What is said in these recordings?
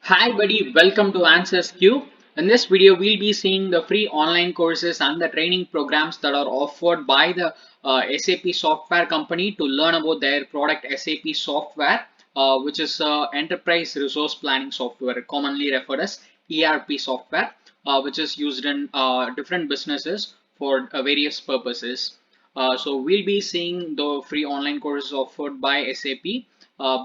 Hi buddy, welcome to Answers Q. In this video, we'll be seeing the free online courses and the training programs that are offered by the SAP software company to learn about their product SAP software, which is enterprise resource planning software, commonly referred as ERP software, which is used in different businesses for various purposes. So we'll be seeing the free online courses offered by SAP.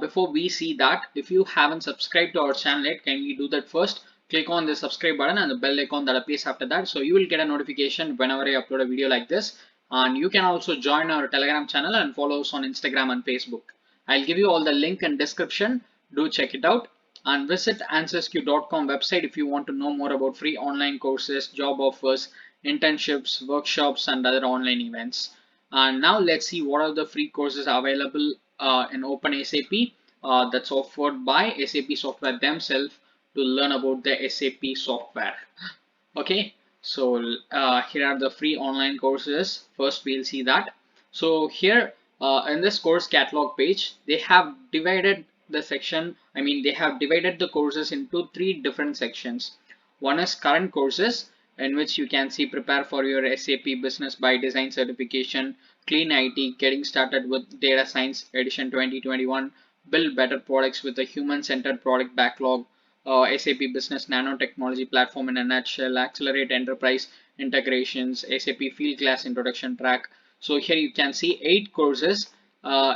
Before we see that, if you haven't subscribed to our channel yet, can you do that first? Click on the subscribe button and the bell icon that appears after that. So you will get a notification whenever I upload a video like this. And you can also join our Telegram channel and follow us on Instagram and Facebook. I'll give you all the link in description. Do check it out and visit answersq.com website if you want to know more about free online courses, job offers, internships, workshops, and other online events. And now let's see what are the free courses available in OpenSAP that's offered by SAP software themselves to learn about the SAP software. Okay, so here are the free online courses. First, we'll see that. So here in this course catalog page, they have divided the section. They have divided the courses into three different sections. One is current courses, in which you can see prepare for your SAP Business by Design certification, Clean IT, getting started with Data Science Edition 2021, build better products with a human-centered product backlog, SAP Business Nanotechnology Platform in a nutshell, accelerate enterprise integrations, SAP Field Class Introduction track. So here you can see 8 courses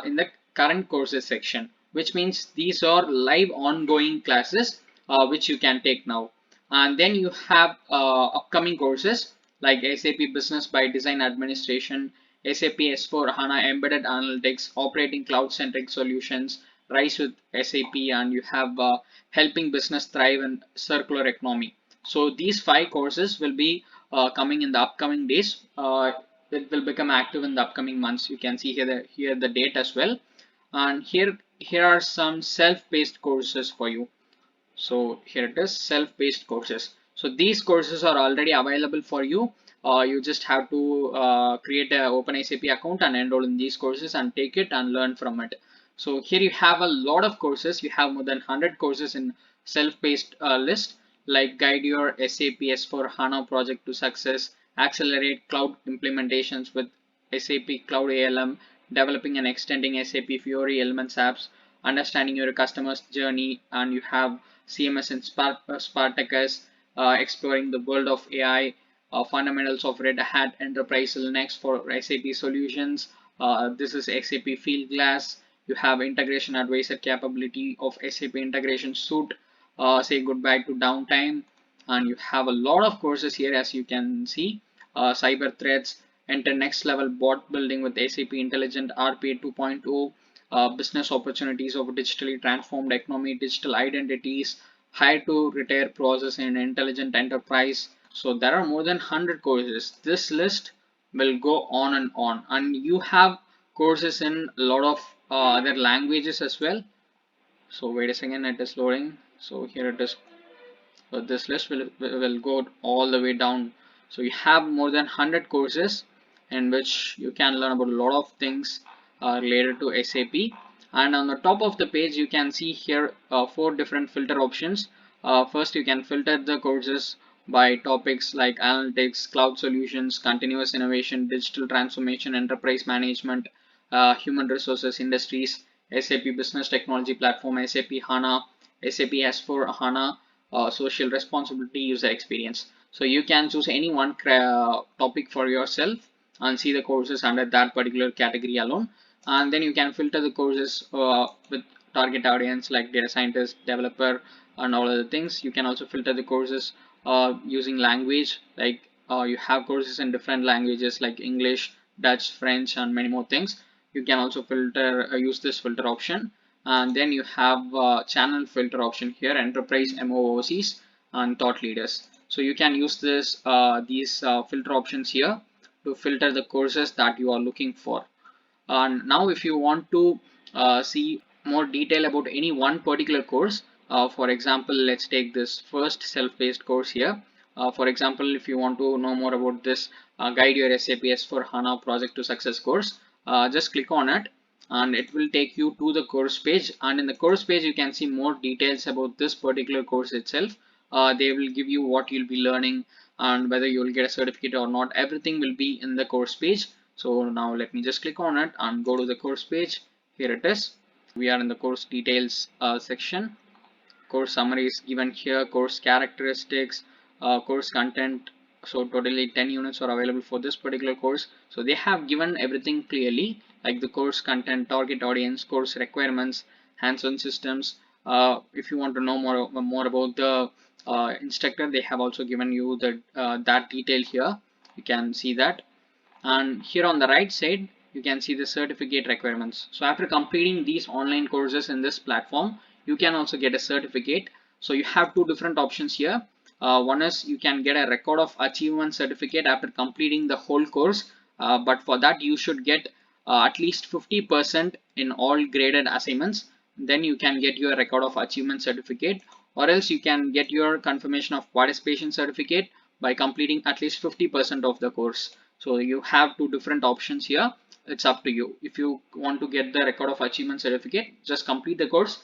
in the current courses section, which means these are live ongoing classes which you can take now. And then you have upcoming courses like SAP Business by Design Administration, SAP S4 HANA Embedded Analytics, Operating Cloud-Centric Solutions, Rise with SAP, and you have Helping Business Thrive and Circular Economy. So these 5 courses will be coming in the upcoming days. It will become active in the upcoming months. You can see here the date as well. And here are some self-paced courses for you. So here it is, self-paced courses. So these courses are already available for you. You just have to create an OpenSAP account and enroll in these courses and take it and learn from it. So here you have a lot of courses. You have more than 100 courses in self-paced list, like guide your SAP S4 HANA project to success, accelerate cloud implementations with SAP Cloud ALM, developing and extending SAP Fiori Elements apps, understanding your customer's journey, and you have CMS and Spartacus, exploring the world of AI, fundamentals of Red Hat Enterprise Linux for SAP solutions. This is SAP Fieldglass. You have integration advisor capability of SAP Integration Suite. Say goodbye to downtime. And you have a lot of courses here, as you can see. Cyber threats, enter next level bot building with SAP Intelligent RPA 2.0, business opportunities of digitally transformed economy, digital identities, hire to retire process in intelligent enterprise. So there are more than 100 courses. This list will go on, and you have courses in a lot of other languages as well. So wait a second, it is loading. So here it is. So this list will go all the way down. So you have more than 100 courses in which you can learn about a lot of things related to SAP. And on the top of the page, you can see here 4 different filter options. First, you can filter the courses by topics like analytics, cloud solutions, continuous innovation, digital transformation, enterprise management, human resources industries, SAP business technology platform, SAP HANA, SAP S4 HANA, social responsibility, user experience. So you can choose any one topic for yourself and see the courses under that particular category alone. And then you can filter the courses with target audience like data scientist, developer, and all other things. You can also filter the courses using language, like you have courses in different languages like English, Dutch, French, and many more things. You can also filter use this filter option. And then you have channel filter option here, enterprise, MOOCs, and thought leaders. So you can use these filter options here to filter the courses that you are looking for. And now if you want to see more detail about any one particular course, for example, let's take this first self-paced course here. For example, if you want to know more about this guide your SAP S4 HANA project to success course, just click on it. and it will take you to the course page, and in the course page you can see more details about this particular course itself. They will give you what you'll be learning and whether you will get a certificate or not. Everything will be in the course page. So now let me just click on it and go to the course page. Here it is. We are in the course details section. Course summary is given here, course characteristics, course content. So totally 10 units are available for this particular course. So they have given everything clearly, like the course content, target audience, course requirements, hands-on systems. If you want to know more about the instructor, they have also given you that detail here. You can see that. And here on the right side you can see the certificate requirements. So after completing these online courses in this platform, you can also get a certificate. So you have two different options here. One is you can get a record of achievement certificate after completing the whole course, but for that you should get at least 50% in all graded assignments. Then you can get your record of achievement certificate, or else you can get your confirmation of participation certificate by completing at least 50% of the course. So you have two different options here. It's up to you. If you want to get the record of achievement certificate, just complete the course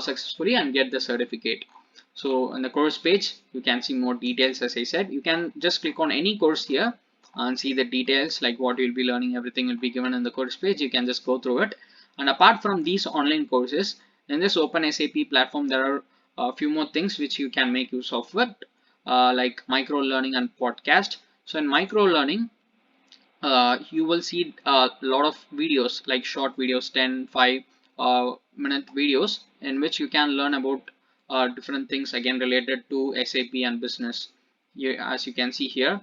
successfully and get the certificate. So in the course page, you can see more details. As I said, you can just click on any course here and see the details, like what you'll be learning. Everything will be given in the course page. You can just go through it. And apart from these online courses, in this OpenSAP platform, there are a few more things which you can make use of it, like micro learning and podcast. So in micro learning, you will see a lot of videos, like short videos, 10-5 minute videos, in which you can learn about different things again related to SAP and business. As you can see here,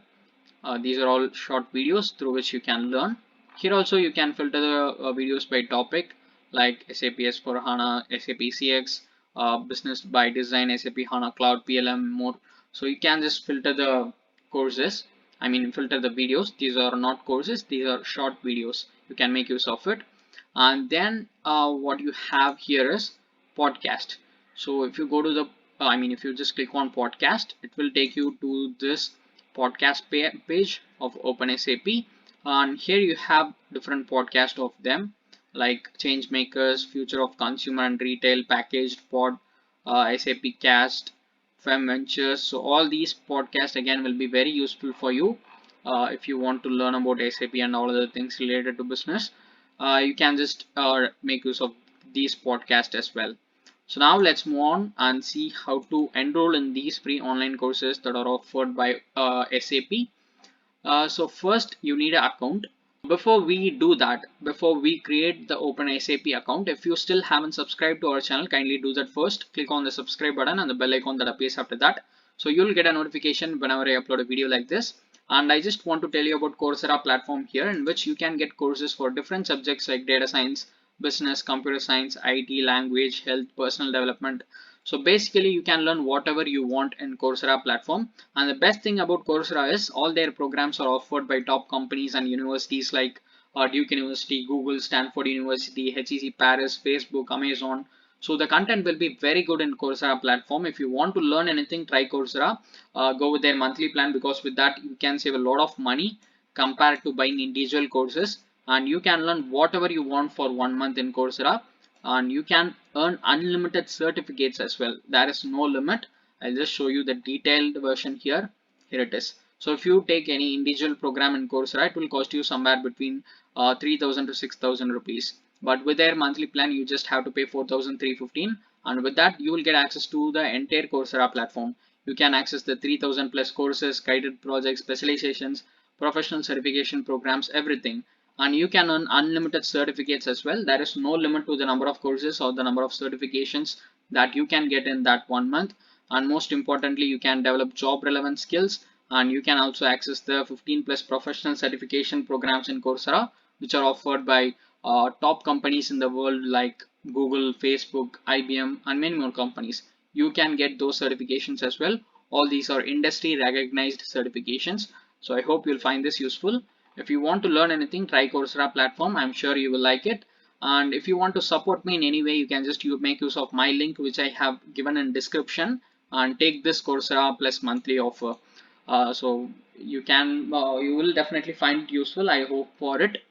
these are all short videos through which you can learn. Here also you can filter the videos by topic, like SAP S4HANA, SAP CX, business by design, SAP HANA Cloud, PLM, more. So you can just filter the courses, filter the videos. These are not courses, these are short videos. You can make use of it. And then what you have here is podcast. So if you go to the if you just click on podcast, it will take you to this podcast page of OpenSAP, and here you have different podcasts of them, like Change Makers, Future of Consumer and Retail, Packaged Pod, SAP Cast, Fem Ventures. So all these podcasts again will be very useful for you if you want to learn about SAP and all other things related to business. You can just make use of these podcasts as well. So now let's move on and see how to enroll in these free online courses that are offered by SAP. So first you need an account. Before we do that, before we create the OpenSAP account, if you still haven't subscribed to our channel, kindly do that first. Click on the subscribe button and the bell icon that appears after that. So you'll get a notification whenever I upload a video like this. And I just want to tell you about Coursera platform here, in which you can get courses for different subjects like data science, business, computer science, IT, language, health, personal development. So basically you can learn whatever you want in Coursera platform. And the best thing about Coursera is all their programs are offered by top companies and universities like Duke University, Google, Stanford University, HEC Paris, Facebook, Amazon. So the content will be very good in Coursera platform. If you want to learn anything, try Coursera. Go with their monthly plan, because with that you can save a lot of money compared to buying individual courses, and you can learn whatever you want for 1 month in Coursera, and you can earn unlimited certificates as well. There is no limit. I'll just show you the detailed version here. Here it is. So if you take any individual program in Coursera, it will cost you somewhere between 3,000 to 6,000 rupees. But with their monthly plan, you just have to pay 4,315, and with that you will get access to the entire Coursera platform. You can access the 3,000 plus courses, guided projects, specializations, professional certification programs, everything. And you can earn unlimited certificates as well. There is no limit to the number of courses or the number of certifications that you can get in that 1 month. And most importantly, you can develop job relevant skills, and you can also access the 15 plus professional certification programs in Coursera, which are offered by top companies in the world like Google, Facebook, IBM, and many more companies. You can get those certifications as well. All these are industry recognized certifications. So I hope you'll find this useful. If you want to learn anything, try Coursera platform. I'm sure you will like it. And if you want to support me in any way, you can just make use of my link, which I have given in description, and take this Coursera plus monthly offer. So you will definitely find it useful. I hope for it.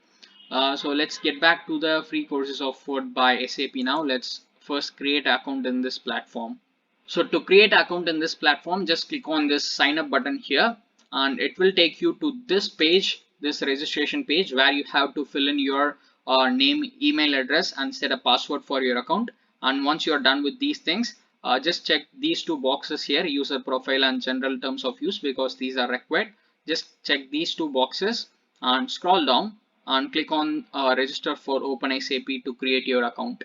So let's get back to the free courses offered by SAP now. Let's first create an account in this platform. So to create an account in this platform, just click on this sign up button here, and it will take you to this page, this registration page, where you have to fill in your name, email address, and set a password for your account. And once you're done with these things, just check these two boxes here, user profile and general terms of use, because these are required. Just check these two boxes and scroll down and click on register for OpenSAP to create your account.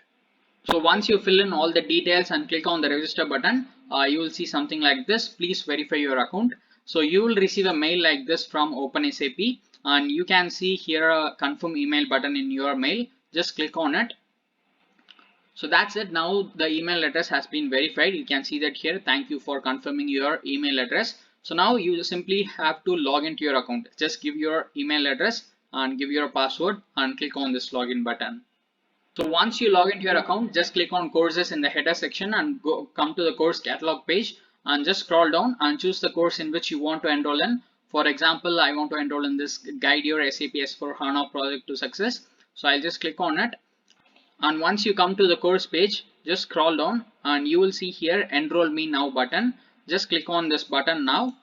So once you fill in all the details and click on the register button, you will see something like this. Please verify your account. So you will receive a mail like this from OpenSAP, and you can see here a confirm email button in your mail. Just click on it. So that's it. Now the email address has been verified. You can see that here. Thank you for confirming your email address. So now you simply have to log into your account. Just give your email address and give your password and click on this login button. So once you log into your account, just click on courses in the header section and come to the course catalog page, and just scroll down and choose the course in which you want to enroll in. For example, I want to enroll in this Guide Your SAP S/4HANA Project to Success. So I'll just click on it. And once you come to the course page, just scroll down and you will see here Enroll Me Now button. Just click on this button now.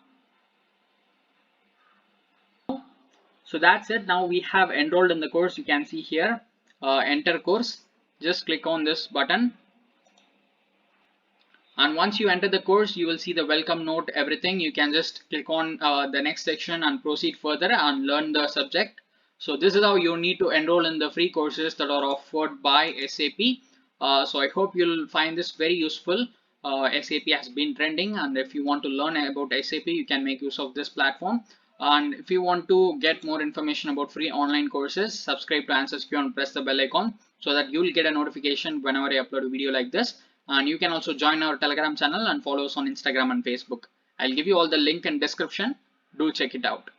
So that's it. Now we have enrolled in the course. You can see here enter course. Just click on this button, and once you enter the course, you will see the welcome note, everything. You can just click on the next section and proceed further and learn the subject. So this is how you need to enroll in the free courses that are offered by SAP. So I hope you'll find this very useful. SAP has been trending, and if you want to learn about SAP, you can make use of this platform. And if you want to get more information about free online courses, subscribe to AnswersQ and press the bell icon so that you will get a notification whenever I upload a video like this. And you can also join our Telegram channel and follow us on Instagram and Facebook. I'll give you all the link in description. Do check it out.